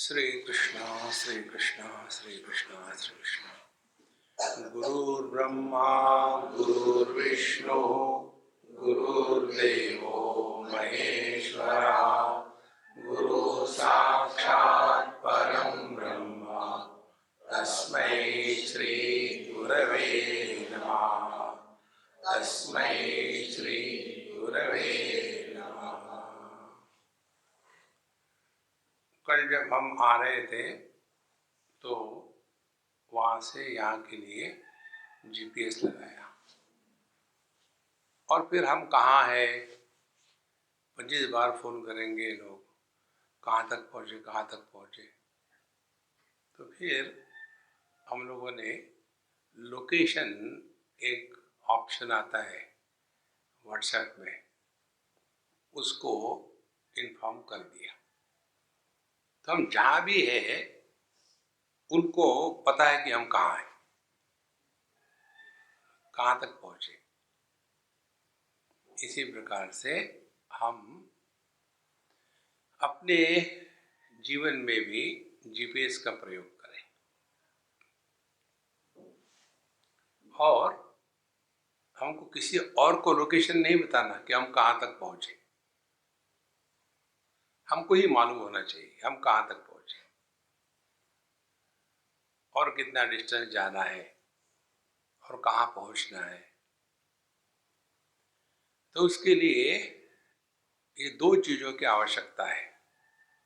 श्री कृष्ण श्री कृष्ण श्री कृष्ण श्री कृष्ण। गुरुर्ब्रह्मा गुरुर्विष्णु गुरुर्देवो महेश्वरः गुरु साक्षात् परं ब्रह्म तस्मै श्री गुरवे नमः। तस्मै श्री गुरवे नमः। कल जब हम आ रहे थे तो वहाँ से यहाँ के लिए जीपीएस लगाया और फिर हम कहाँ हैं 25 बार फ़ोन करेंगे लोग, कहाँ तक पहुँचे। तो फिर हम लोगों ने लोकेशन, एक ऑप्शन आता है व्हाट्सएप में, उसको इन्फॉर्म कर दिया। तो हम जहाँ भी हैं उनको पता है कि हम कहाँ हैं, कहाँ तक पहुँचे। इसी प्रकार से हम अपने जीवन में भी जीपीएस का प्रयोग करें और हमको किसी और को लोकेशन नहीं बताना कि हम कहाँ तक पहुँचे। हमको ही मालूम होना चाहिए हम कहाँ तक पहुँचे और कितना डिस्टेंस जाना है और कहाँ पहुँचना है। तो उसके लिए ये दो चीज़ों की आवश्यकता है।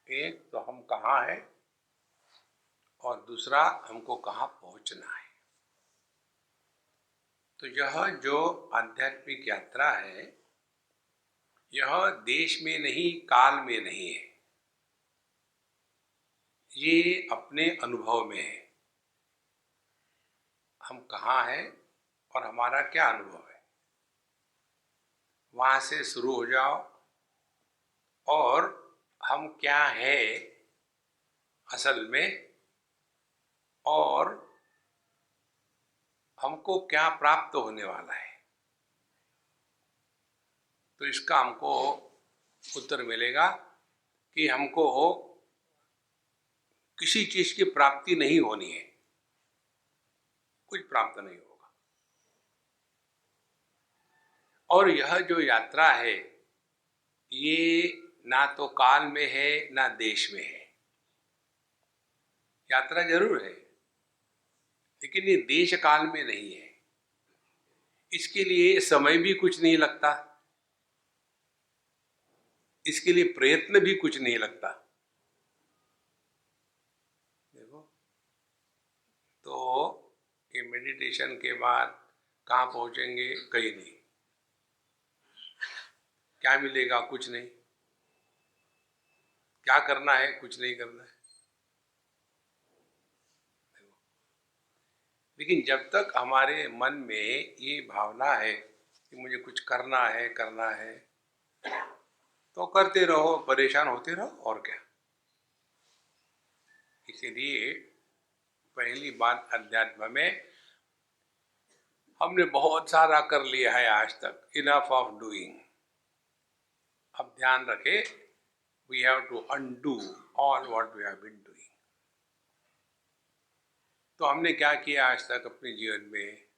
एक तो हम कहाँ हैं और दूसरा हमको कहाँ पहुँचना है। तो यह जो आध्यात्मिक यात्रा है, यह देश में नहीं, काल में नहीं है, ये अपने अनुभव में है। हम कहाँ हैं और हमारा क्या अनुभव है, वहाँ से शुरू हो जाओ और हम क्या है असल में और हमको क्या प्राप्त होने वाला है। तो इसका हमको उत्तर मिलेगा कि हमको किसी चीज की प्राप्ति नहीं होनी है, कुछ प्राप्त नहीं होगा। और यह जो यात्रा है ये ना तो काल में है ना देश में है। यात्रा जरूर है लेकिन ये देश काल में नहीं है। इसके लिए समय भी कुछ नहीं लगता, इसके लिए प्रयत्न भी कुछ नहीं लगता। देखो, तो ये मेडिटेशन के बाद कहाँ पहुंचेंगे, कहीं नहीं। क्या मिलेगा, कुछ नहीं। क्या करना है, कुछ नहीं करना है। लेकिन जब तक हमारे मन में ये भावना है कि मुझे कुछ करना है, तो करते रहो, परेशान होते रहो, और क्या। इसीलिए पहली बात, अध्यात्म में हमने बहुत सारा कर लिया है आज तक, इनफ ऑफ डूइंग। अब ध्यान रखे, we have to undo all what we have been doing. तो हमने क्या किया आज तक अपने जीवन में?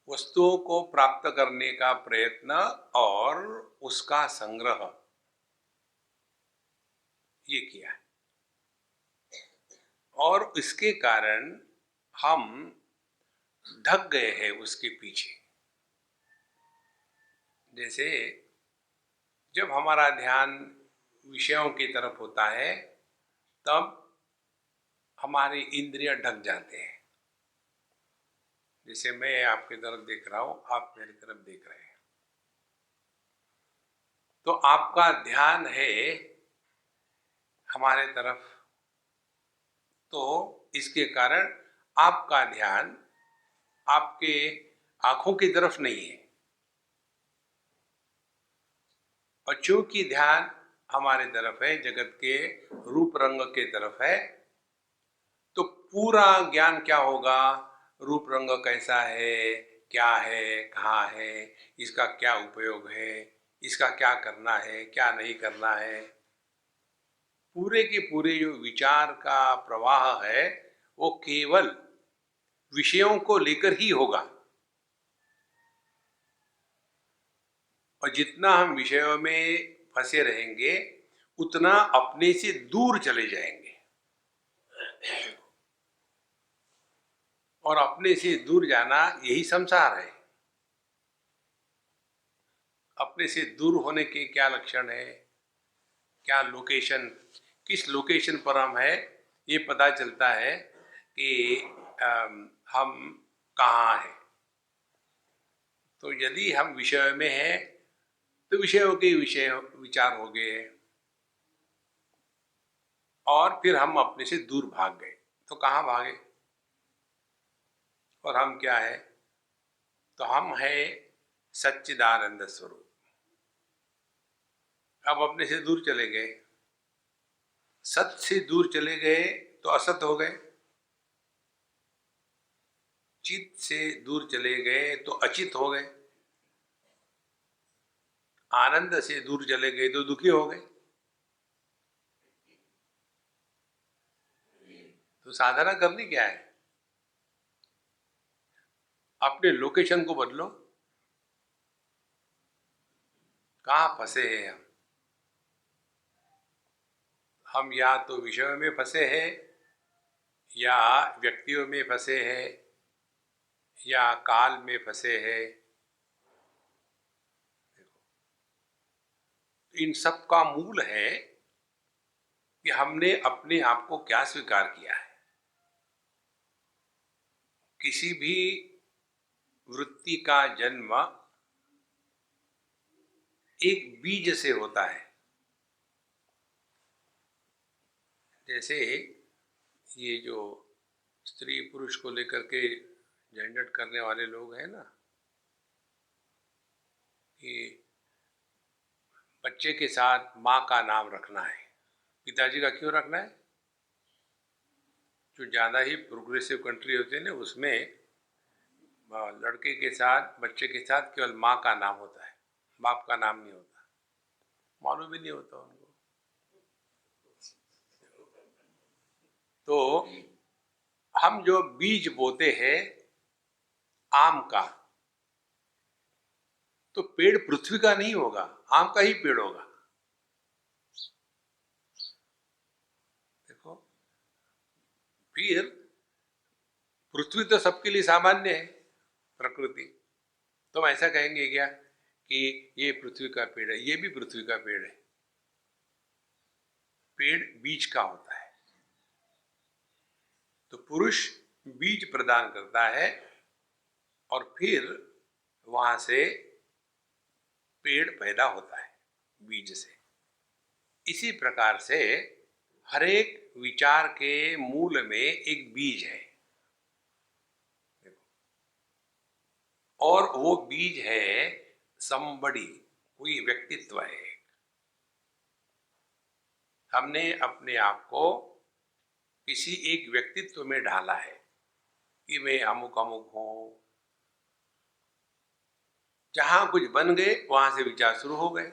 वस्तुओं को प्राप्त करने का प्रयत्न और उसका संग्रह, ये किया। और इसके कारण हम ढक गए हैं उसके पीछे। जैसे जब हमारा ध्यान विषयों की तरफ होता है तब हमारे इंद्रिय ढक जाते हैं। जैसे मैं आपकी तरफ देख रहा हूं, आप मेरी तरफ देख रहे हैं, तो आपका ध्यान है हमारे तरफ, तो इसके कारण आपका ध्यान आपके आंखों की तरफ नहीं है। और चूंकि ध्यान हमारे तरफ है, जगत के रूप रंग के तरफ है, तो पूरा ज्ञान क्या होगा? रूप रंग कैसा है, क्या है, कहाँ है, इसका क्या उपयोग है, इसका क्या करना है, क्या नहीं करना है। पूरे के पूरे जो विचार का प्रवाह है वो केवल विषयों को लेकर ही होगा, और जितना हम विषयों में फंसे रहेंगे उतना अपने से दूर चले जाएंगे, और अपने से दूर जाना यही संसार है। अपने से दूर होने के क्या लक्षण है, क्या लोकेशन, किस लोकेशन पर हम है, ये पता चलता है कि हम कहाँ हैं। तो यदि हम विषय में हैं तो विषयों के विषय विचार हो गए, और फिर हम अपने से दूर भाग गए। तो कहाँ भागे, और हम क्या है, तो हम है सच्चिदानंद स्वरूप। अब अपने से दूर चले गए, सत से दूर चले गए तो असत हो गए, चित से दूर चले गए तो अचित हो गए, आनंद से दूर चले गए तो दुखी हो गए। तो साधना करनी क्या है, अपने लोकेशन को बदलो। कहाँ फंसे हैं हम या तो विषयों में फंसे हैं, या व्यक्तियों में फंसे हैं, या काल में फंसे हैं। इन सब का मूल है कि हमने अपने आप को क्या स्वीकार किया है। किसी भी वृत्ति का जन्म एक बीज से होता है। जैसे ये जो स्त्री पुरुष को लेकर के झंझट करने वाले लोग हैं ना, कि बच्चे के साथ माँ का नाम रखना है, पिताजी का क्यों रखना है। जो ज़्यादा ही प्रोग्रेसिव कंट्री होते हैं ना, उसमें लड़के के साथ बच्चे के साथ केवल माँ का नाम होता है, बाप का नाम नहीं होता, मालूम भी नहीं होता उनको। तो हम जो बीज बोते हैं आम का, तो पेड़ पृथ्वी का नहीं होगा, आम का ही पेड़ होगा। देखो, फिर पृथ्वी तो सबके लिए सामान्य है, प्रकृति। तो हम ऐसा कहेंगे क्या कि ये पृथ्वी का पेड़ है, ये भी पृथ्वी का पेड़ है। पेड़ बीज का होता है, तो पुरुष बीज प्रदान करता है और फिर वहां से पेड़ पैदा होता है बीज से। इसी प्रकार से हर एक विचार के मूल में एक बीज है, और वो बीज है somebody, कोई व्यक्तित्व है। हमने अपने आप को किसी एक व्यक्तित्व में ढाला है कि मैं अमुक अमुक हूं। जहां कुछ बन गए वहां से विचार शुरू हो गए।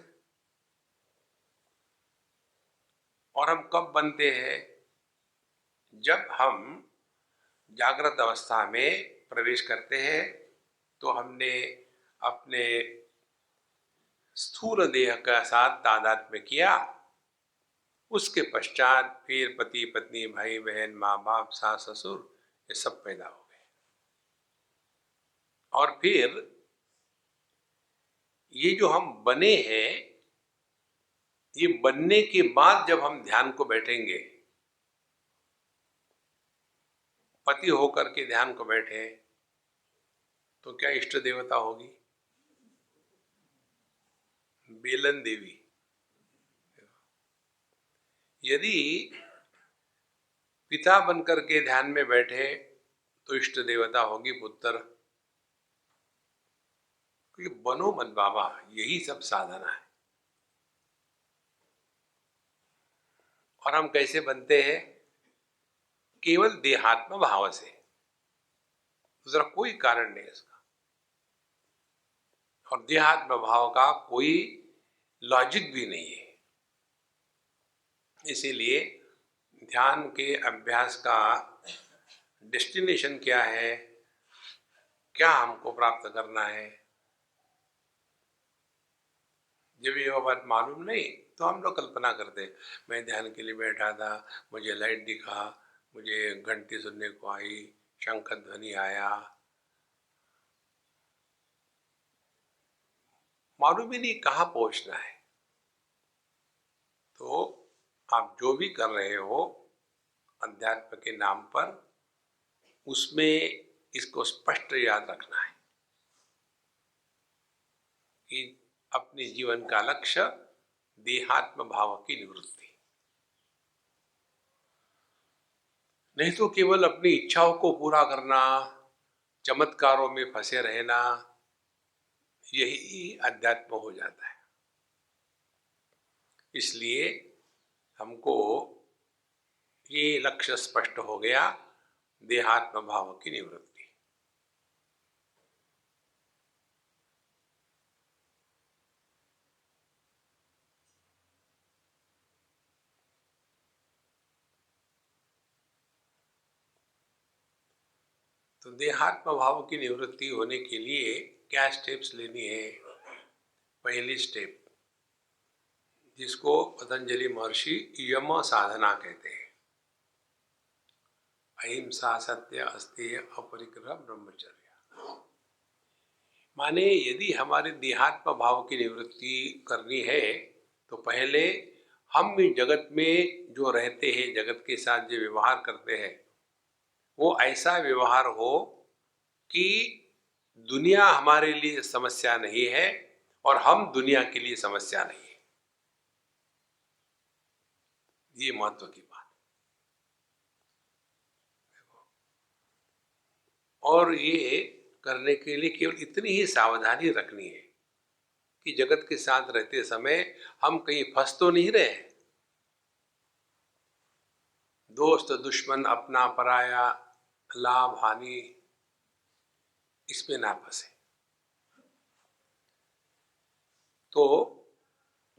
और हम कब बनते हैं, जब हम जागृत अवस्था में प्रवेश करते हैं तो हमने अपने स्थूल देह का साथ तादात्म्य किया। उसके पश्चात फिर पति पत्नी भाई बहन माँ बाप सास ससुर ये सब पैदा हो गए। और फिर ये जो हम बने हैं, ये बनने के बाद जब हम ध्यान को बैठेंगे, पति होकर के ध्यान को बैठे तो क्या इष्ट देवता होगी, बेलन देवी। यदि पिता बनकर के ध्यान में बैठे तो इष्ट देवता होगी पुत्र। क्योंकि बनो मत बाबा, यही सब साधना है। और हम कैसे बनते हैं, केवल देहात्म भाव से, दूसरा कोई कारण नहीं इसका। और देहात्म भाव का कोई लॉजिक भी नहीं है। इसीलिए ध्यान के अभ्यास का डेस्टिनेशन क्या है, क्या हमको प्राप्त करना है, जब ये बात मालूम नहीं तो हम लोग कल्पना करते, मैं ध्यान के लिए बैठा था, मुझे लाइट दिखा, मुझे घंटी सुनने को आई, शंख ध्वनि आया, मालूम ही नहीं कहाँ पहुंचना है। तो आप जो भी कर रहे हो अध्यात्म के नाम पर, उसमें इसको स्पष्ट याद रखना है कि अपने जीवन का लक्ष्य देहात्म भाव की निवृत्ति, नहीं तो केवल अपनी इच्छाओं को पूरा करना, चमत्कारों में फंसे रहना, यही अध्यात्म हो जाता है। इसलिए हमको ये लक्ष्य स्पष्ट हो गया, देहात्म भाव की निवृत्ति। तो देहात्म भाव की निवृत्ति होने के लिए क्या स्टेप्स लेनी है? पहली स्टेप, जिसको पतंजलि महर्षि यम साधना कहते हैं, अहिंसा, सत्य, अस्तेय, अपरिग्रह, ब्रह्मचर्य। माने यदि हमारे देहात्म भाव की निवृत्ति करनी है तो पहले हम भी जगत में जो रहते हैं, जगत के साथ जो व्यवहार करते हैं, वो ऐसा व्यवहार हो कि दुनिया हमारे लिए समस्या नहीं है और हम दुनिया के लिए समस्या नहीं है। ये महत्व की बात। और ये करने के लिए केवल इतनी ही सावधानी रखनी है कि जगत के साथ रहते समय हम कहीं फंस तो नहीं रहे, दोस्त दुश्मन अपना पराया, लाभ हानि, इसमें ना फंसे। तो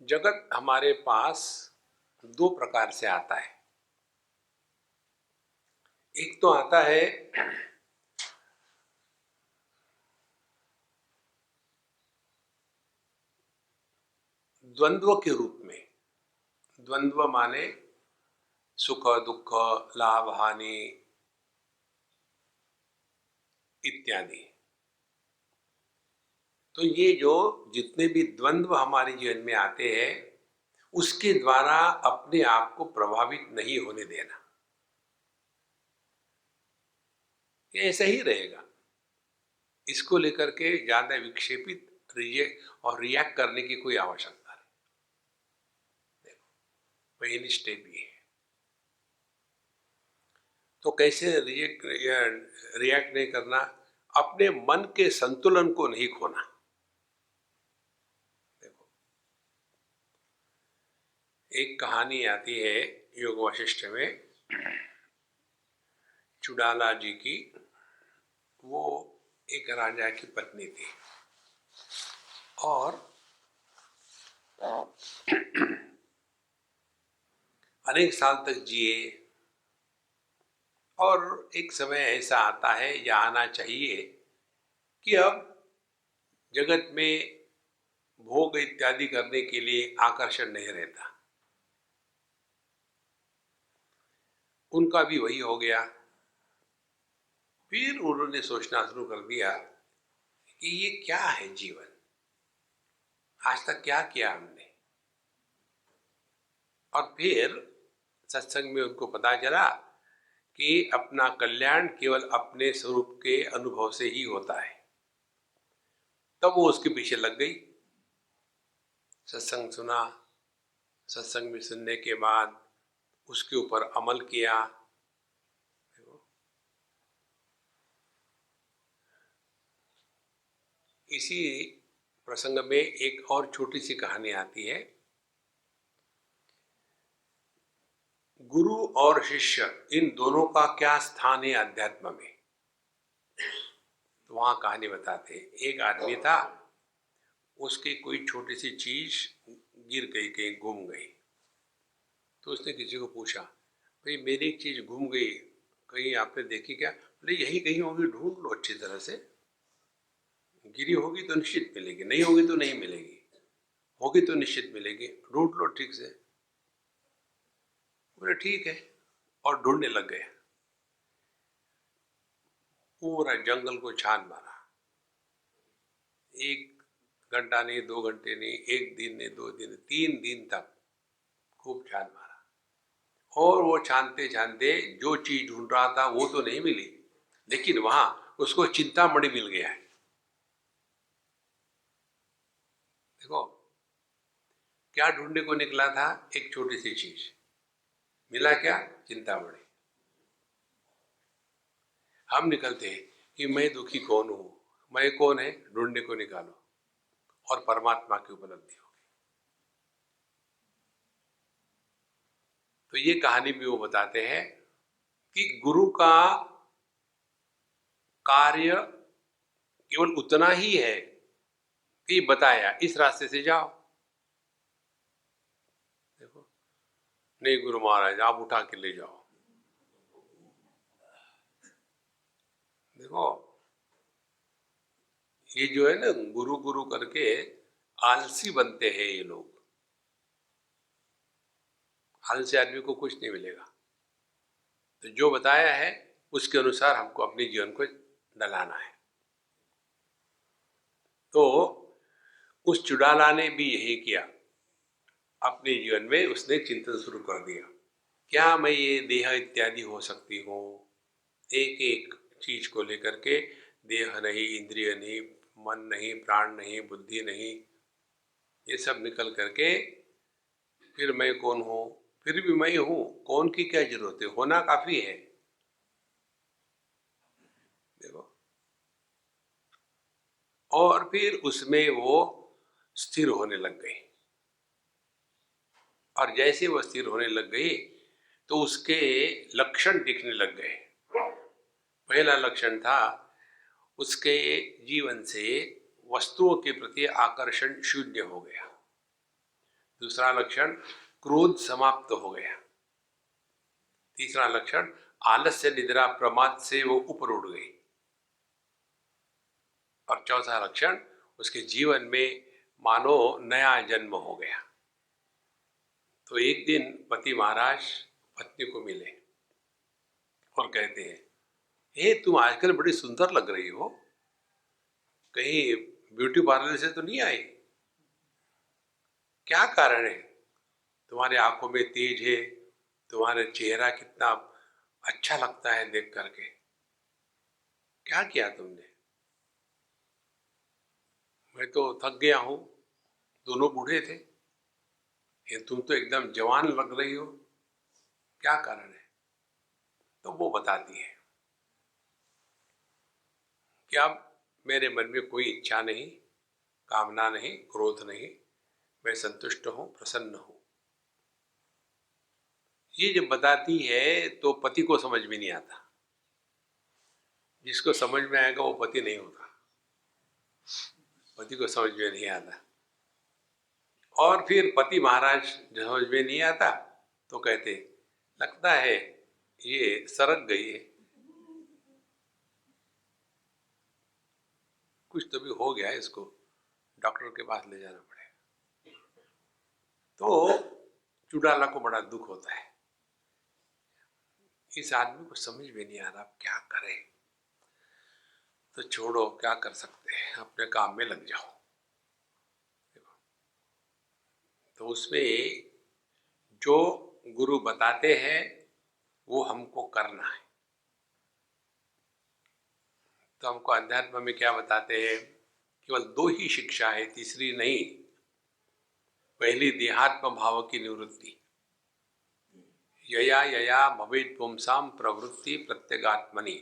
जगत हमारे पास दो प्रकार से आता है। एक तो आता है द्वंद्व के रूप में। द्वंद्व माने सुख दुख, लाभ हानि इत्यादि। तो ये जो जितने भी द्वंद्व हमारे जीवन में आते हैं, उसके द्वारा अपने आप को प्रभावित नहीं होने देना। ये ऐसा ही रहेगा, इसको लेकर के ज्यादा विक्षेपित और रिएक्ट करने की कोई आवश्यकता नहीं। देखो, पहली स्टेप ये है। तो कैसे रिएक्ट नहीं करना? अपने मन के संतुलन को नहीं खोना। देखो, एक कहानी आती है योग वशिष्ठ में, चुड़ाला जी की। वो एक राजा की पत्नी थी और अनेक साल तक जिए। और एक समय ऐसा आता है या आना चाहिए कि अब जगत में भोग इत्यादि करने के लिए आकर्षण नहीं रहता। उनका भी वही हो गया। फिर उन्होंने सोचना शुरू कर दिया कि ये क्या है जीवन, आज तक क्या किया हमने। और फिर सत्संग में उनको पता चला कि अपना कल्याण केवल अपने स्वरूप के अनुभव से ही होता है। तब वो उसके पीछे लग गई। सत्संग सुना, सत्संग में सुनने के बाद उसके ऊपर अमल किया। इसी प्रसंग में एक और छोटी सी कहानी आती है। गुरु और शिष्य, इन दोनों का क्या स्थान है अध्यात्म में? तो वहां कहानी बताते, एक आदमी था, उसकी कोई छोटी सी चीज गिर गई, कहीं गुम गई। तो उसने किसी को पूछा, भाई मेरी एक चीज़ गुम गई, कहीं आपने देखी क्या? बोले यही कहीं होगी, ढूंढ लो अच्छी तरह से, गिरी होगी तो निश्चित मिलेगी, नहीं होगी तो नहीं मिलेगी, होगी तो निश्चित मिलेगी, ढूंढ लो ठीक से। बोले ठीक है, और ढूंढने लग गए। पूरा जंगल को छान मारा, 1 घंटा नहीं, 2 घंटे नहीं, 1 दिन नहीं, 2 दिन, 3 दिन तक खूब छान मारा। और वो छानते छानते जो चीज ढूंढ रहा था वो तो नहीं मिली, लेकिन वहां उसको चिंतामणि मिल गया है। देखो क्या ढूंढने को निकला था, एक छोटी सी चीज मिला, क्या? चिंतामणि। हम निकलते हैं कि मैं दुखी कौन हूं, मैं कौन है, ढूंढने को निकालो और परमात्मा की उपलब्धि होगी। तो ये कहानी भी वो बताते हैं कि गुरु का कार्य केवल उतना ही है कि बताया इस रास्ते से जाओ। देखो, नहीं गुरु महाराज आप उठा के ले जाओ। देखो ये जो है ना, गुरु गुरु करके आलसी बनते हैं ये लोग। आलसी आदमी को कुछ नहीं मिलेगा। तो जो बताया है उसके अनुसार हमको अपने जीवन को ढलाना है। तो उस चुड़ाला ने भी यही किया, अपने जीवन में उसने चिंतन शुरू कर दिया, क्या मैं ये देह इत्यादि हो सकती हूँ। एक एक चीज को लेकर के, देह नहीं, इंद्रिय नहीं, मन नहीं, प्राण नहीं, बुद्धि नहीं, ये सब निकल करके फिर मैं कौन हूँ, फिर भी मैं हूँ, कौन की क्या जरूरत है, होना काफी है। देखो, और फिर उसमें वो स्थिर होने लग गई। और जैसे वो स्थिर होने लग गई तो उसके लक्षण दिखने लग गए। पहला लक्षण था, उसके जीवन से वस्तुओं के प्रति आकर्षण शून्य हो गया। दूसरा लक्षण, क्रोध समाप्त हो गया। तीसरा लक्षण, आलस्य, निद्रा, प्रमाद से वो ऊपर उठ गई। और चौथा लक्षण, उसके जीवन में मानो नया जन्म हो गया। तो एक दिन पति महाराज पत्नी को मिले और कहते हैं, हे तुम आजकल बड़ी सुंदर लग रही हो, कहीं ब्यूटी पार्लर से तो नहीं आई? क्या कारण है? तुम्हारे आंखों में तेज है, तुम्हारा चेहरा कितना अच्छा लगता है देख करके, क्या किया तुमने? मैं तो थक गया हूं, दोनों बूढ़े थे, ये तुम तो एकदम जवान लग रही हो, क्या कारण है? तो वो बताती है कि अब मेरे मन में कोई इच्छा नहीं, कामना नहीं, क्रोध नहीं, मैं संतुष्ट हूं, प्रसन्न हूं। ये जब बताती है तो पति को समझ में नहीं आता। जिसको समझ में आएगा वो पति नहीं होता, पति को समझ में नहीं आता। और फिर पति महाराज समझ में नहीं आता तो कहते, लगता है ये सरक गई है, कुछ तो भी हो गया है, इसको डॉक्टर के पास ले जाना पड़ेगा। तो चुड़ाला को बड़ा दुख होता है, इस आदमी को समझ में नहीं आ रहा क्या करे। तो छोड़ो, क्या कर सकते हैं, अपने काम में लग जाओ। देखो, तो उसमें जो गुरु बताते हैं वो हमको करना है। तो हमको अध्यात्म में क्या बताते हैं, केवल 2 ही शिक्षा है, तीसरी नहीं। पहली देहात्म भाव की निवृत्ति, यया यया भवेत् पुंसाम प्रवृत्ति प्रत्यगात्मनि,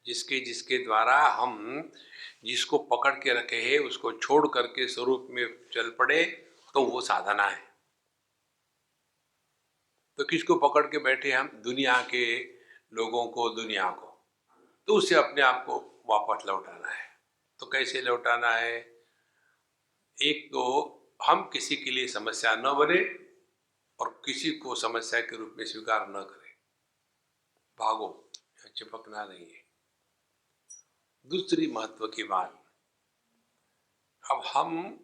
जिसके जिसके द्वारा हम जिसको पकड़ के रखे हैं उसको छोड़ करके स्वरूप में चल पड़े, तो वो साधना है। तो किसको पकड़ के बैठे हम, दुनिया के लोगों को, दुनिया को, तो उससे अपने आप को वापस लौटाना है। तो कैसे लौटाना है? एक तो हम किसी के लिए समस्या न बने, और किसी को समस्या के रूप में स्वीकार न करें। भागो, चिपकना नहीं है। दूसरी महत्व की बात, अब हम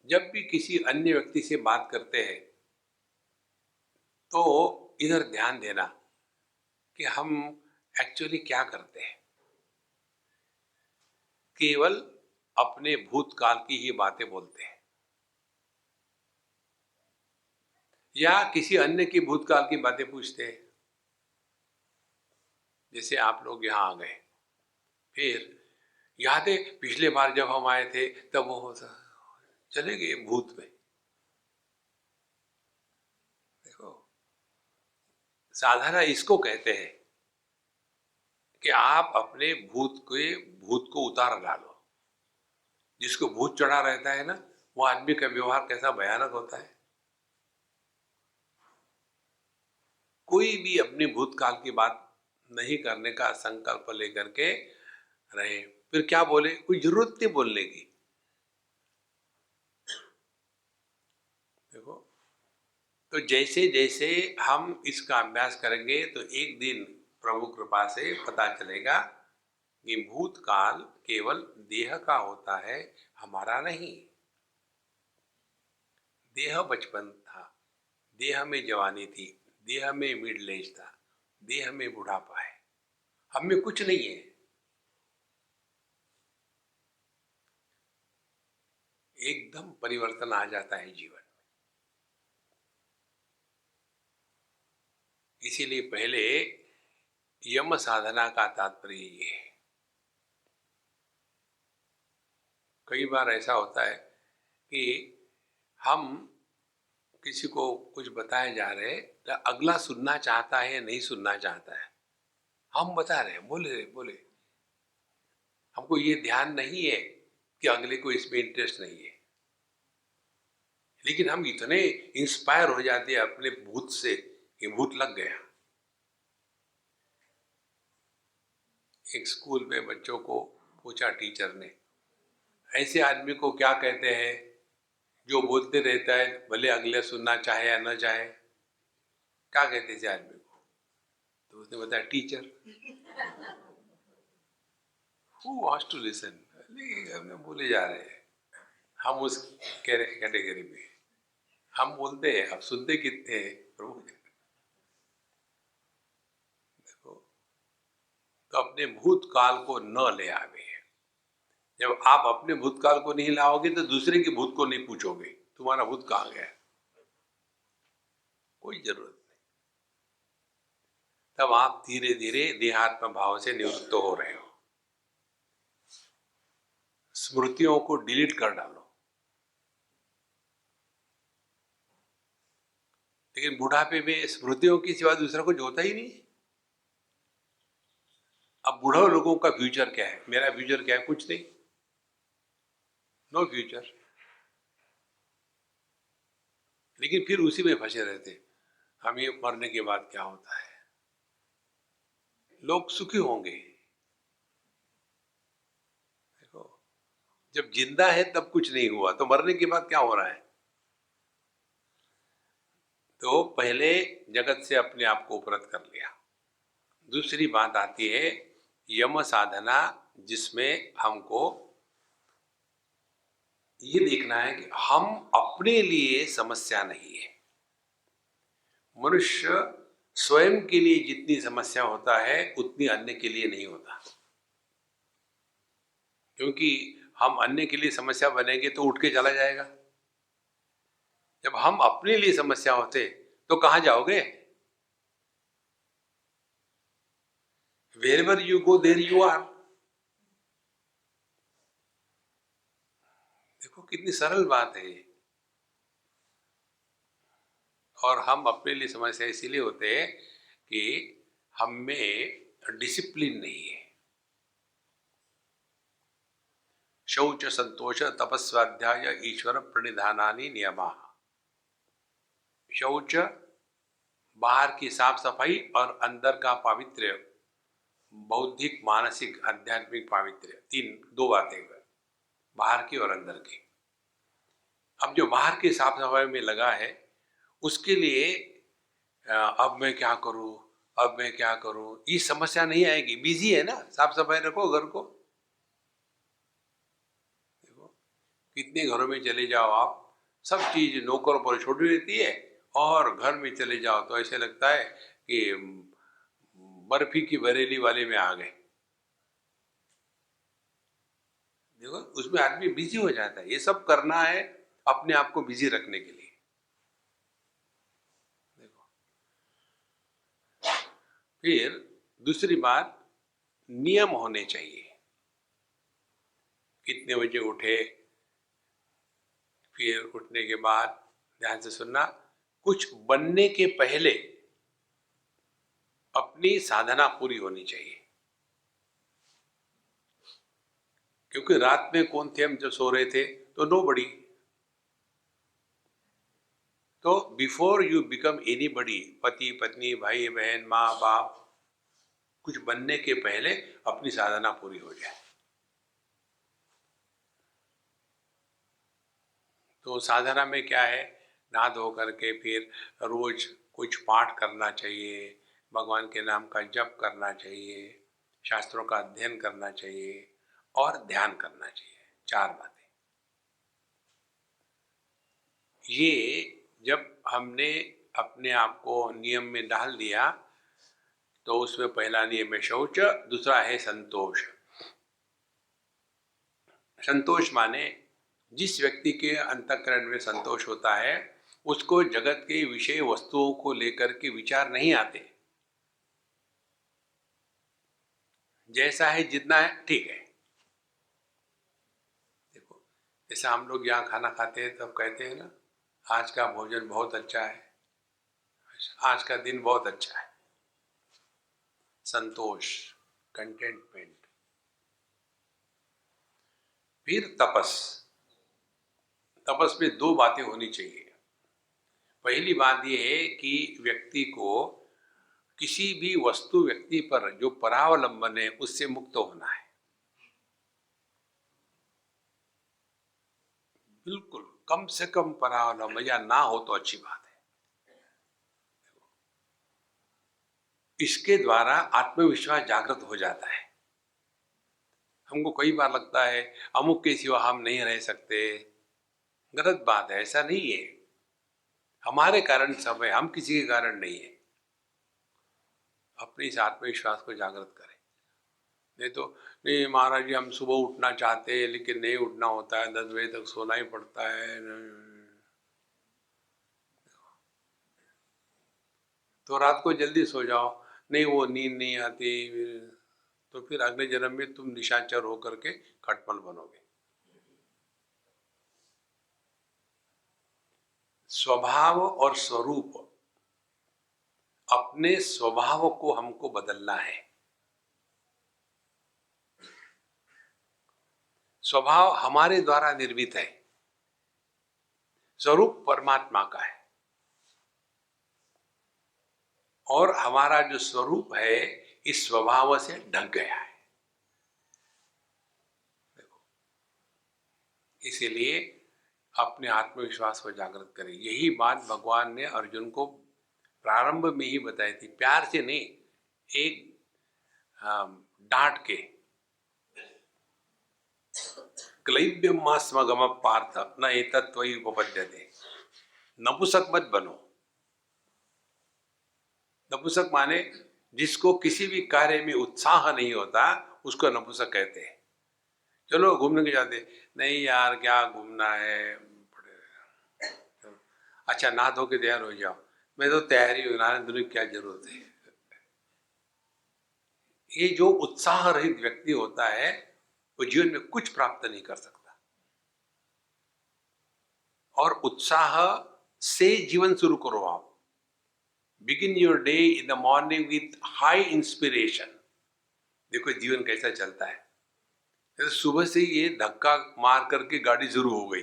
जब भी किसी अन्य व्यक्ति से बात करते हैं तो इधर ध्यान देना कि हम एक्चुअली क्या करते हैं। केवल अपने भूतकाल की ही बातें बोलते हैं या किसी अन्य की भूतकाल की बातें पूछते हैं। जैसे आप लोग यहाँ आ गए, फिर याद है पिछले बार जब हम आए थे तब वो होता, चले गए भूत में। देखो, साधना इसको कहते हैं कि आप अपने भूत को उतार डालो। जिसको भूत चढ़ा रहता है ना, वो आदमी का व्यवहार कैसा भयानक होता है। कोई भी अपने भूतकाल की बात नहीं करने का संकल्प लेकर के रहे। फिर क्या बोले, कोई जरूरत नहीं बोलने की। देखो, तो जैसे जैसे हम इसका अभ्यास करेंगे तो एक दिन प्रभु कृपा से पता चलेगा कि भूतकाल केवल देह का होता है, हमारा नहीं। देह बचपन था, देह में जवानी थी, देह में मिडिल एज था, देह में बुढ़ापा है, हम में कुछ नहीं है। एकदम परिवर्तन आ जाता है जीवन में। इसीलिए पहले यम साधना का तात्पर्य ये है। कई बार ऐसा होता है कि हम किसी को कुछ बताए जा रहे हैं तो अगला सुनना चाहता है या नहीं सुनना चाहता है। हम बता रहे हैं, बोले बोले, हमको ये ध्यान नहीं है कि अगले को इसमें इंटरेस्ट नहीं है। लेकिन हम इतने इंस्पायर हो जाते हैं अपने भूत से कि भूत लग गया। एक स्कूल में बच्चों को पूछा टीचर ने, ऐसे आदमी को क्या कहते हैं जो बोलते रहता है भले अगले सुनना चाहे या न चाहे, क्या कहते हैं आदमी को? तो उसने बताया teacher. Who wants to listen? हम बोले जा रहे हैं, हम उस कैटेगरी में हम बोलते हैं, अब सुनते कितने हैं प्रभु। देखो, तो अपने भूतकाल को न ले आवे। जब आप अपने भूतकाल को नहीं लाओगे तो दूसरे के भूत को नहीं पूछोगे तुम्हारा भूत कहाँ गया। कोई जरूरत नहीं। तब आप धीरे धीरे देहात्म भाव से निवृत्त हो रहे हो। स्मृतियों को डिलीट कर डालो। लेकिन बुढ़ापे में स्मृतियों की सिवा दूसरा कुछ होता ही नहीं। अब बूढ़े लोगों का फ्यूचर क्या है, मेरा फ्यूचर क्या है? कुछ नहीं, नो फ्यूचर। लेकिन फिर उसी में फंसे रहते, हमें मरने के बाद क्या होता है। लोग सुखी होंगे। देखो, जब जिंदा है तब कुछ नहीं हुआ, तो मरने के बाद क्या हो रहा है? तो पहले जगत से अपने आप को उपरत कर लिया। दूसरी बात आती है यम साधना, जिसमें हमको ये देखना है कि हम अपने लिए समस्या नहीं है। मनुष्य स्वयं के लिए जितनी समस्या होता है उतनी अन्य के लिए नहीं होता। क्योंकि हम अन्य के लिए समस्या बनेंगे तो उठ के चला जाएगा। जब हम अपने लिए समस्या होते तो कहां जाओगे? Wherever you go, there you are। देखो कितनी सरल बात है ये। और हम अपने लिए समस्या इसीलिए होते हैं कि हम में डिसिप्लिन नहीं है। शौच संतोष तपस्वाध्याय ईश्वर प्रणिधानानि नियमा। शौच बाहर की साफ सफाई और अंदर का पावित्र्य, बौद्धिक मानसिक आध्यात्मिक पावित्र्य, दो बातें, बाहर की और अंदर की। अब जो बाहर की साफ सफाई में लगा है उसके लिए अब मैं क्या करूं, अब मैं क्या करूं, ये समस्या नहीं आएगी। बिजी है ना, साफ सफाई रखो घर को। देखो कितने घरों में चले जाओ आप, सब चीज नौकरों पर छोड़ी रहती है, और घर में चले जाओ तो ऐसे लगता है कि बर्फी की बरेली वाले में आ गए। देखो उसमें आदमी बिजी हो जाता है। ये सब करना है अपने आप को बिजी रखने के लिए। देखो फिर दूसरी बात, नियम होने चाहिए। कितने बजे उठे, फिर उठने के बाद ध्यान से सुनना, कुछ बनने के पहले अपनी साधना पूरी होनी चाहिए। क्योंकि रात में कौन थे हम जब सो रहे थे, तो नो बड़ी। तो बिफोर यू बिकम एनी बडी, पति पत्नी भाई बहन माँ बाप, कुछ बनने के पहले अपनी साधना पूरी हो जाए। तो साधना में क्या है, नहा धो करके फिर रोज कुछ पाठ करना चाहिए, भगवान के नाम का जप करना चाहिए, शास्त्रों का अध्ययन करना चाहिए और ध्यान करना चाहिए। 4 बातें। ये जब हमने अपने आप को नियम में डाल दिया तो उसमें पहला नियम है शौच, दूसरा है संतोष। संतोष माने जिस व्यक्ति के अंतःकरण में संतोष होता है उसको जगत के विषय वस्तुओं को लेकर के विचार नहीं आते। जैसा है जितना है ठीक है। देखो जैसे हम लोग यहाँ खाना खाते हैं तब कहते हैं ना, आज का भोजन बहुत अच्छा है, आज का दिन बहुत अच्छा है। संतोष, कंटेंटमेंट। फिर तपस। तपस में 2 बातें होनी चाहिए। पहली बात यह है कि व्यक्ति को किसी भी वस्तु व्यक्ति पर जो परावलंबन है उससे मुक्त होना है। बिल्कुल कम से कम परावलंबन या ना हो तो अच्छी बात है। इसके द्वारा आत्मविश्वास जागृत हो जाता है। हमको कई बार लगता है अमुक के सिवा हम नहीं रह सकते। गलत बात है, ऐसा नहीं है। हमारे कारण सब है, हम किसी के कारण नहीं है। अपने इस आत्मविश्वास को जागृत करें। नहीं तो नहीं महाराज जी हम सुबह उठना चाहते हैं लेकिन नहीं उठना होता है, 10 बजे तक सोना ही पड़ता है। तो रात को जल्दी सो जाओ, नहीं वो नींद नहीं आती, तो फिर अगले जन्म में तुम निशाचर होकर के खटमल बनोगे। स्वभाव और स्वरूप, अपने स्वभाव को हमको बदलना है। स्वभाव हमारे द्वारा निर्मित है, स्वरूप परमात्मा का है। और हमारा जो स्वरूप है इस स्वभाव से ढक गया है। देखो इसीलिए अपने आत्मविश्वास को जागृत करें। यही बात भगवान ने अर्जुन को प्रारंभ में ही बताई थी, प्यार से नहीं, एक डांट के। क्लैब्यमास्मगम पार्थ न एतत्त्वयि उपपद्यते। नपुंसक मत बनो। नपुंसक माने जिसको किसी भी कार्य में उत्साह नहीं होता उसको नपुंसक कहते हैं। चलो घूमने के जाते, नहीं यार क्या घूमना है, अच्छा नहा धो के तैयार हो जाओ, मैं तो तैयारी हो, नहाने धोने की क्या जरूरत है। ये जो उत्साह रहित व्यक्ति होता है वो जीवन में कुछ प्राप्त नहीं कर सकता। और उत्साह से जीवन शुरू करो आप। Begin your day in the morning with high inspiration. देखो जीवन कैसा चलता है। तो सुबह से ये धक्का मार करके गाड़ी शुरू हो गई।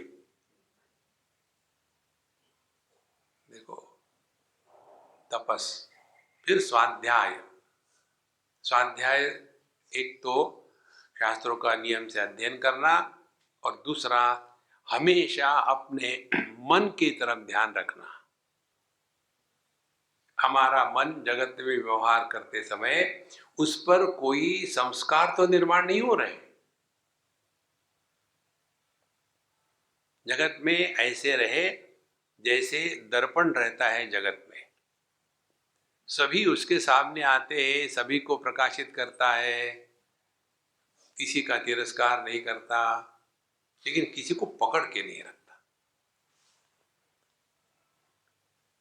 देखो तपस, फिर स्वाध्याय। स्वाध्याय एक तो शास्त्रों का नियम से अध्ययन करना, और दूसरा हमेशा अपने मन की तरफ ध्यान रखना। हमारा मन जगत में व्यवहार करते समय उस पर कोई संस्कार तो निर्माण नहीं हो रहे। जगत में ऐसे रहे जैसे दर्पण रहता है जगत में, सभी उसके सामने आते हैं, सभी को प्रकाशित करता है, किसी का तिरस्कार नहीं करता, लेकिन किसी को पकड़ के नहीं रखता।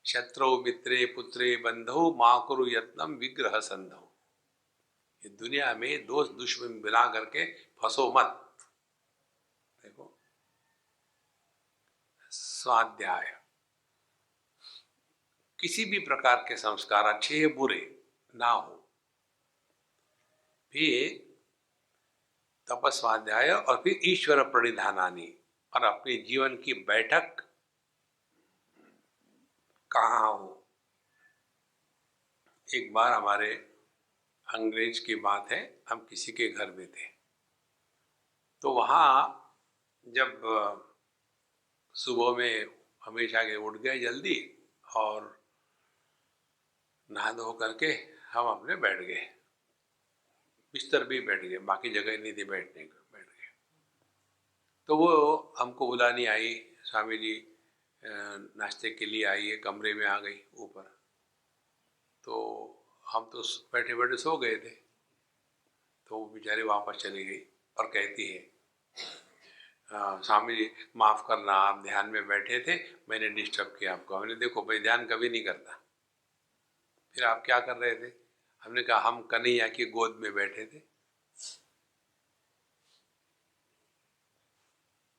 शत्रु मित्रे पुत्रे बंधो मां कुरु यत्नम विग्रह संधो। ये दुनिया में दोस्त दुश्मन मिला करके फंसो मत। देखो, स्वाध्याय, किसी भी प्रकार के संस्कार अच्छे या बुरे ना हो, फिर तपस्वाध्याय और फिर ईश्वर प्रणिधानानि, और अपने जीवन की बैठक कहाँ हो। एक बार हमारे अंग्रेज की बात है, हम किसी के घर में थे, तो वहाँ जब सुबह में हमेशा के उठ गए जल्दी और नहा धो करके हम अपने बैठ गए, बिस्तर भी बैठ गए, बाकी जगह नहीं थी बैठने को, बैठ गए। तो वो हमको बुलाने आई, स्वामी जी नाश्ते के लिए आई है, कमरे में आ गई ऊपर। तो हम तो बैठे बैठे सो गए थे, तो वो बेचारी वापस चली गई और कहती है, स्वामी जी माफ़ करना, आप ध्यान में बैठे थे, मैंने डिस्टर्ब किया आपको। हमने देखो भाई ध्यान कभी नहीं करता। फिर आप क्या कर रहे थे? हमने कहा हम कन्हैया की गोद में बैठे थे।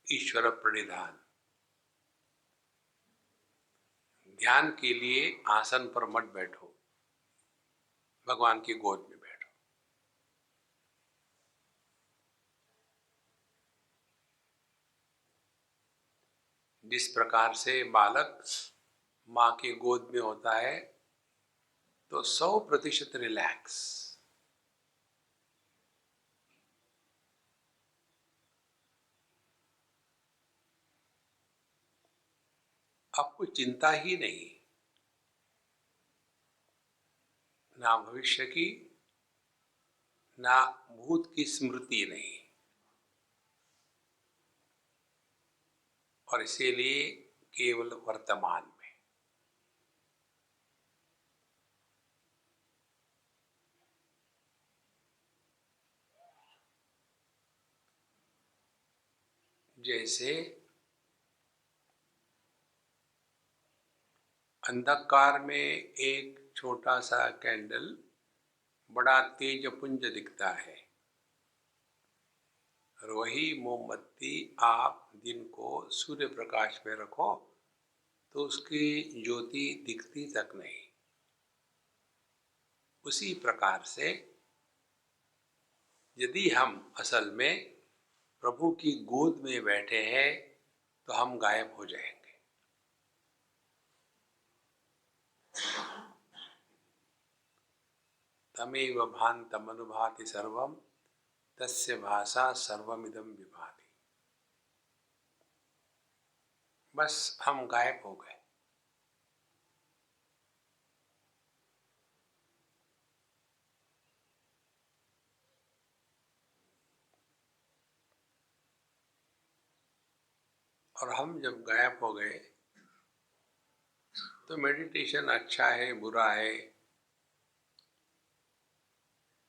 ईश्वर प्रणिधान, ध्यान के लिए आसन पर मत बैठो, भगवान की गोद में बैठो। जिस प्रकार से बालक माँ की गोद में होता है तो 100% रिलैक्स, आपको चिंता ही नहीं, ना भविष्य की ना भूत की स्मृति नहीं, और इसीलिए केवल वर्तमान में। जैसे अंधकार में एक छोटा सा कैंडल बड़ा तेज पुंज दिखता है, और वही मोमबत्ती आप दिन को सूर्य प्रकाश में रखो तो उसकी ज्योति दिखती तक नहीं। उसी प्रकार से यदि हम असल में प्रभु की गोद में बैठे हैं तो हम गायब हो जाएंगे। तमेव भान्तमनुभाति सर्वम तस्य भाषा सर्वमिदं विभाति। बस हम गायब हो गए। और हम जब गायब हो गए तो मेडिटेशन अच्छा है बुरा है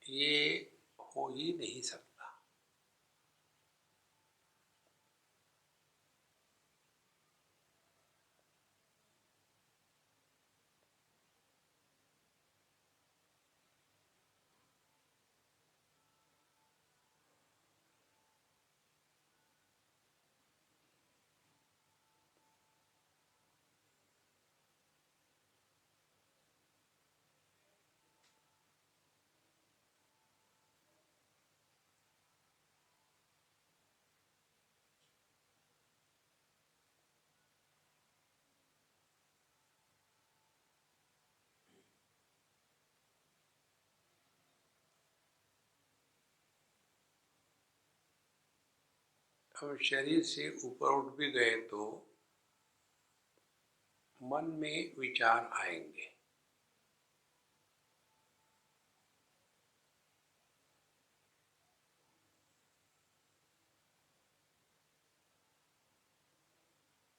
ये हो ही नहीं सकता। हम शरीर से ऊपर उठ भी गए तो मन में विचार आएंगे।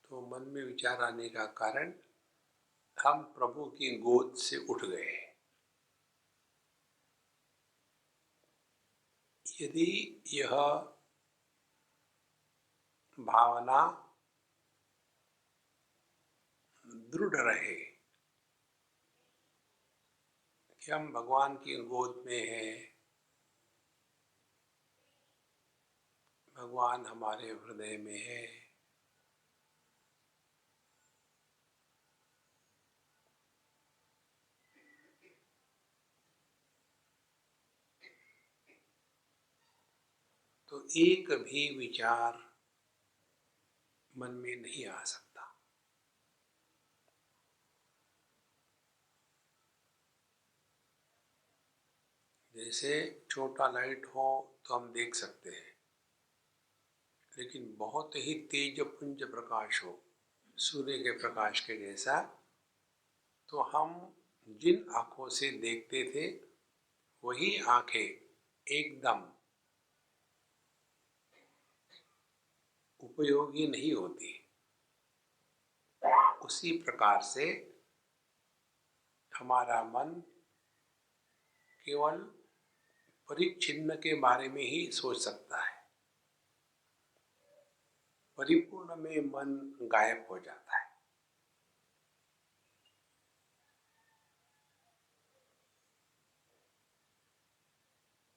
तो मन में विचार आने का कारण हम प्रभु की गोद से उठ गए। यदि यह भावना दृढ़ रहे कि हम भगवान की गोद में हैं, भगवान हमारे हृदय में है, तो एक भी विचार मन में नहीं आ सकता। जैसे छोटा लाइट हो तो हम देख सकते हैं, लेकिन बहुत ही तेज पुंज प्रकाश हो, सूर्य के प्रकाश के जैसा, तो हम जिन आंखों से देखते थे वही आंखें एकदम उपयोगी नहीं होती। उसी प्रकार से हमारा मन केवल परिच्छिन्न के बारे में ही सोच सकता है, परिपूर्ण में मन गायब हो जाता है।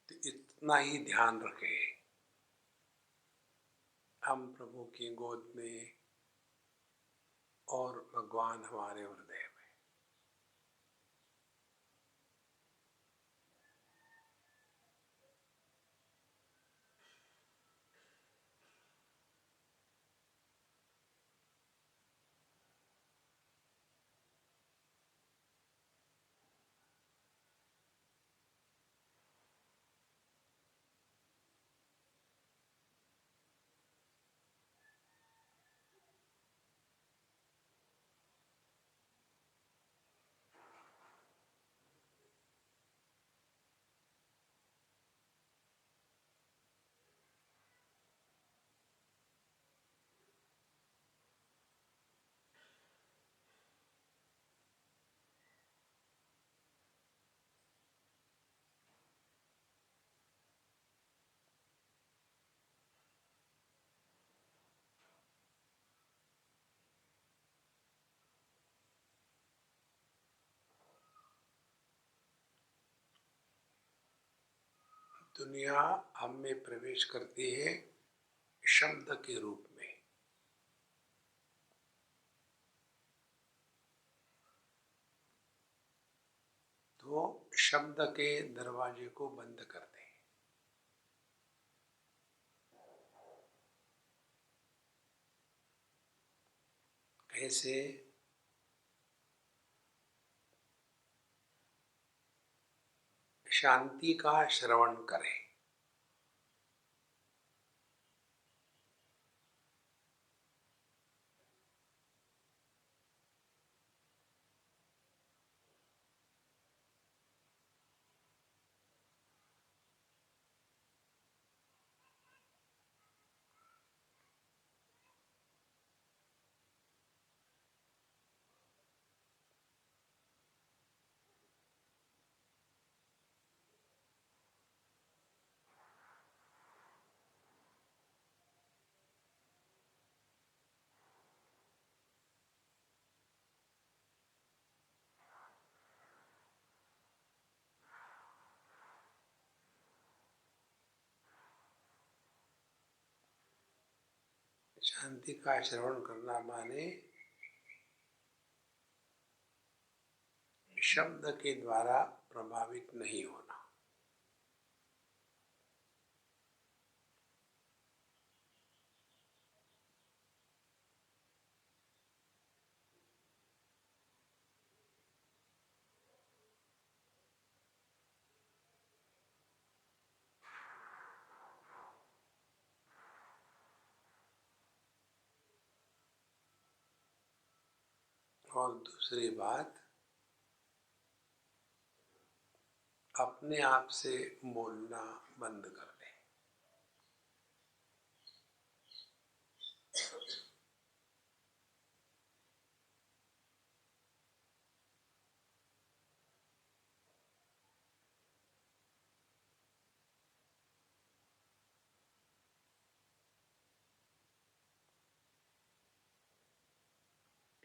तो इतना ही ध्यान रखें, हम प्रभु की गोद में और भगवान हमारे हृदय में। दुनिया हम में प्रवेश करती है शब्द के रूप में। तो शब्द के दरवाजे को बंद कर दें। कैसे? शांति का श्रवण करें। शांति का श्रवण करना माने शब्द के द्वारा प्रभावित नहीं होना। और दूसरी बात, अपने आप से बोलना बंद कर दें।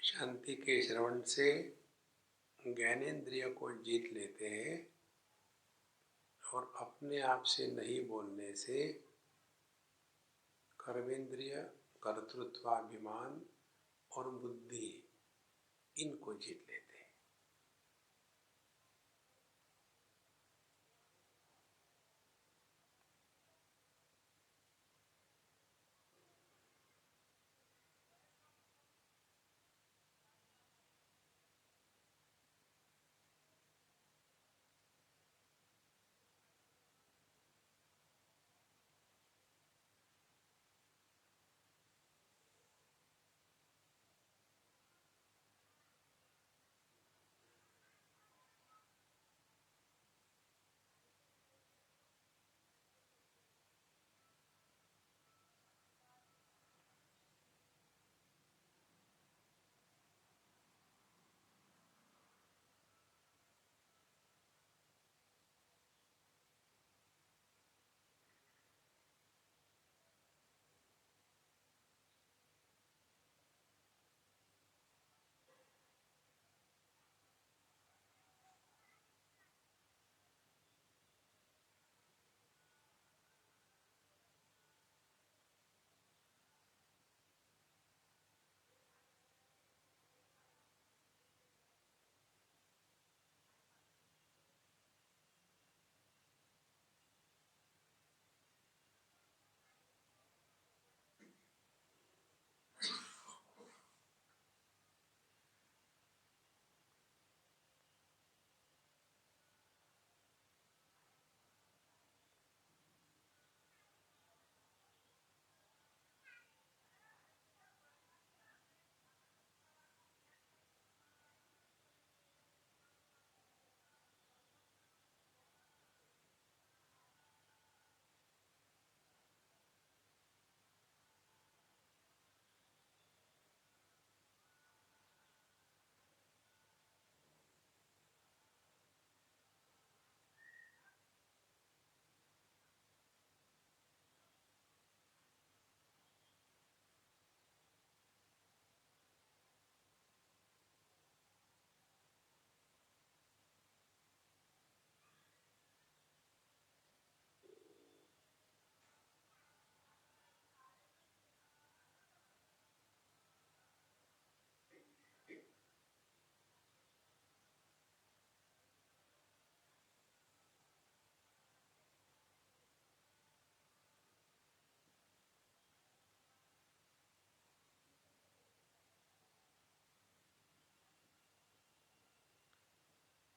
शांति के श्रवण से ज्ञानेंद्रिय को जीत लेते हैं और अपने आप से नहीं बोलने से कर्मेंद्रिय, कर्तृत्वाभिमान और बुद्धि इनको जीत लेते हैं।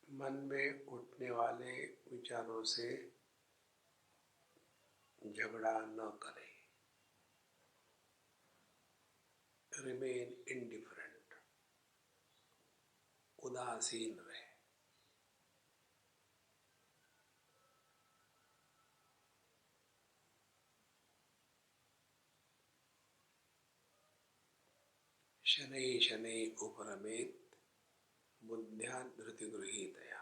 मन में उठने वाले विचारों से झगड़ा न करें। रिमेन इंडिफरेंट, उदासीन रहे। शनैः शनैः उपरमेत् बुद्ध्या धृतिगृहीतया।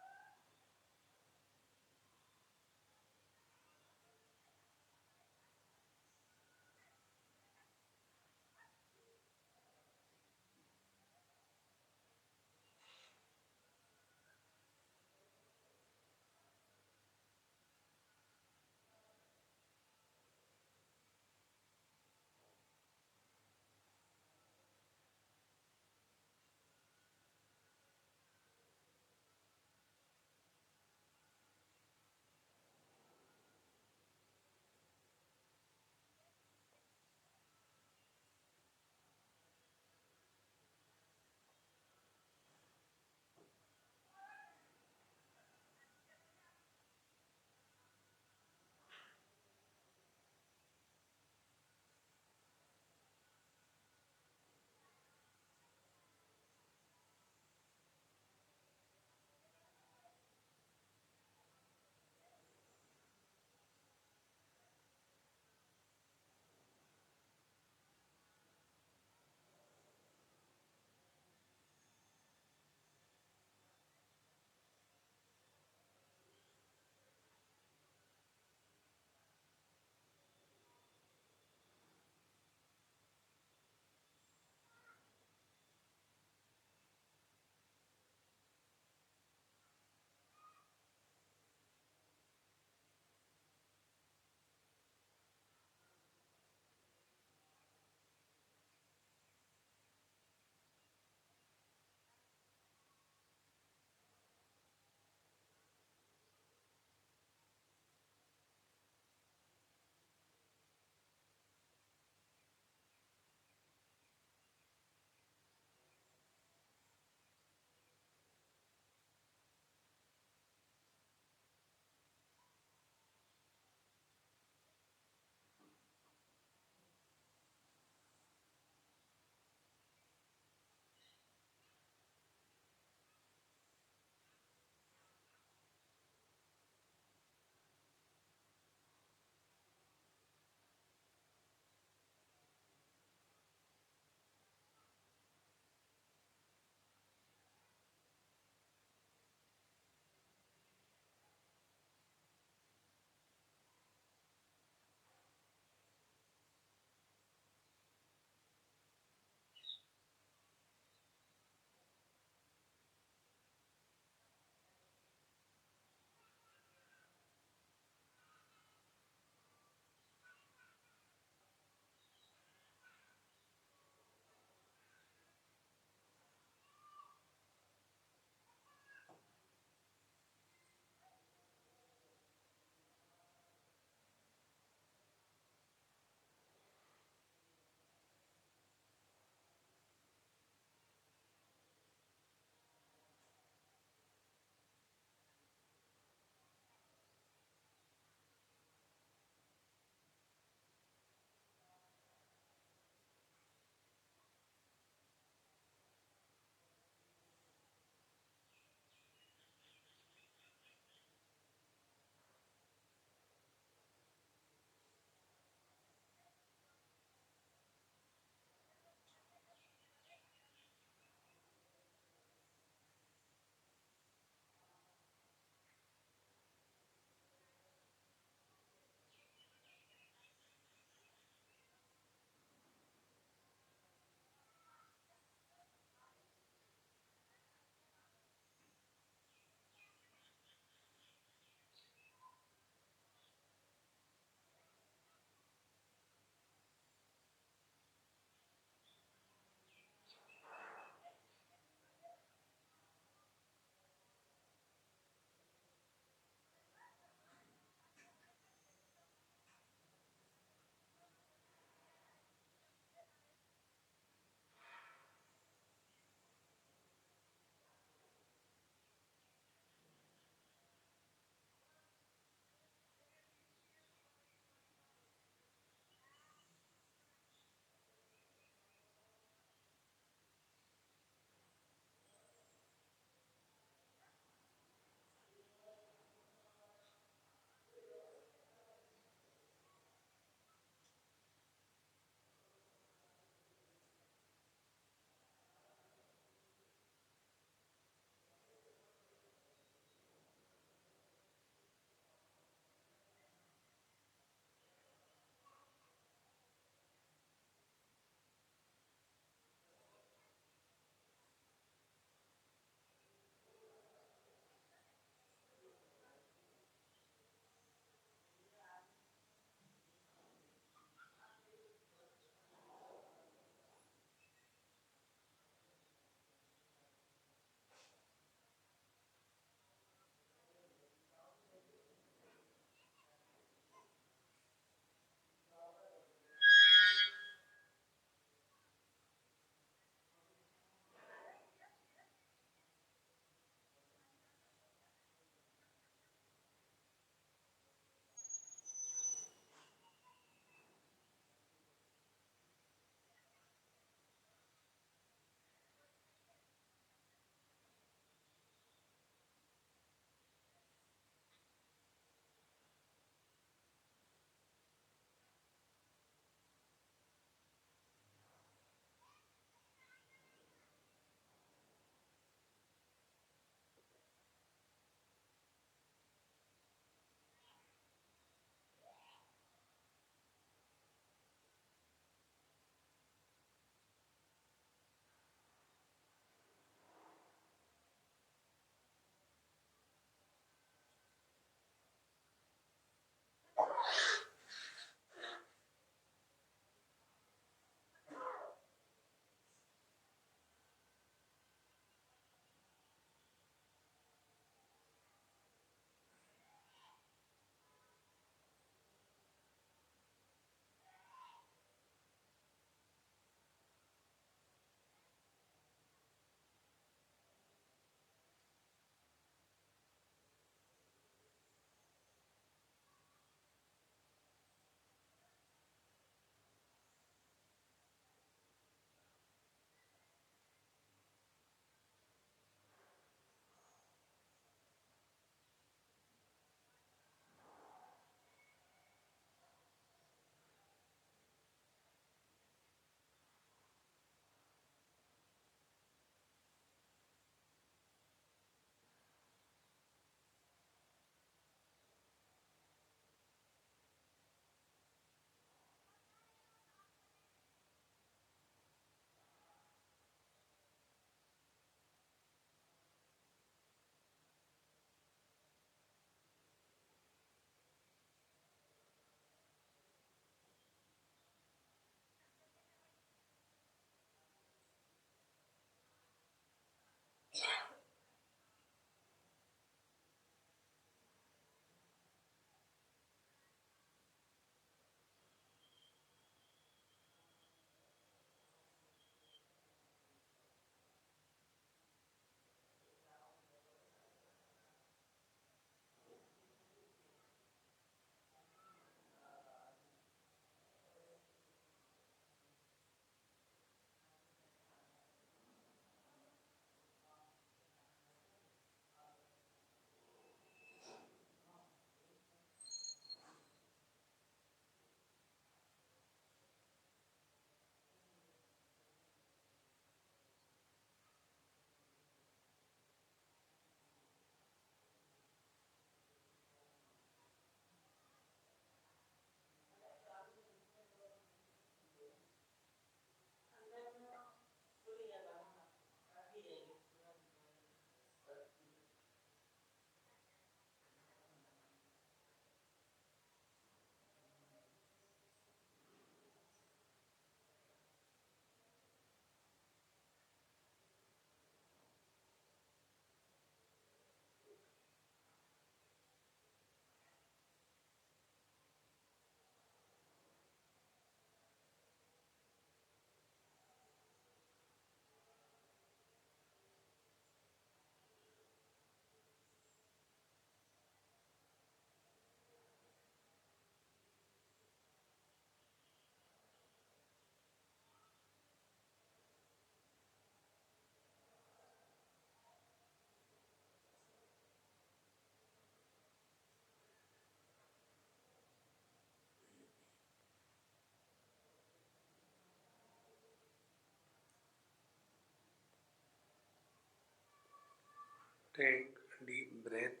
Take deep breath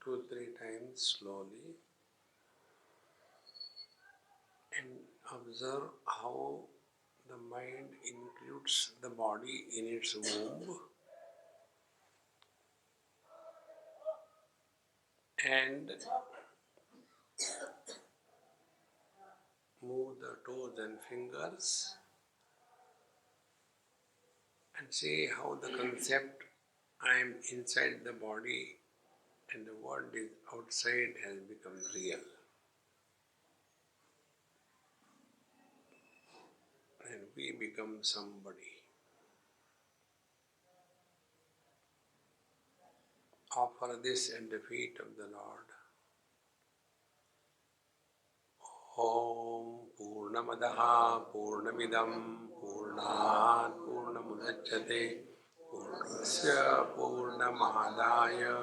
2-3 times slowly and observe how the mind includes the body in its womb and move the toes and fingers and see how the concept I am inside the body and the world is outside has become real. And we become somebody. Offer this at the feet of the Lord. Om Purnamadaha Purnamidam Purnat Purnamudachyate Purnasya Purnamadaya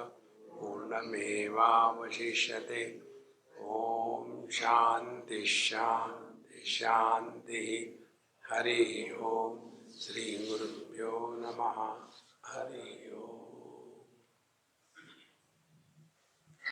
Purnamevavashishyate. Om Shanti Shanti Shanti. Hari Om. Shri Gurubhyo Namaha. Hari Om.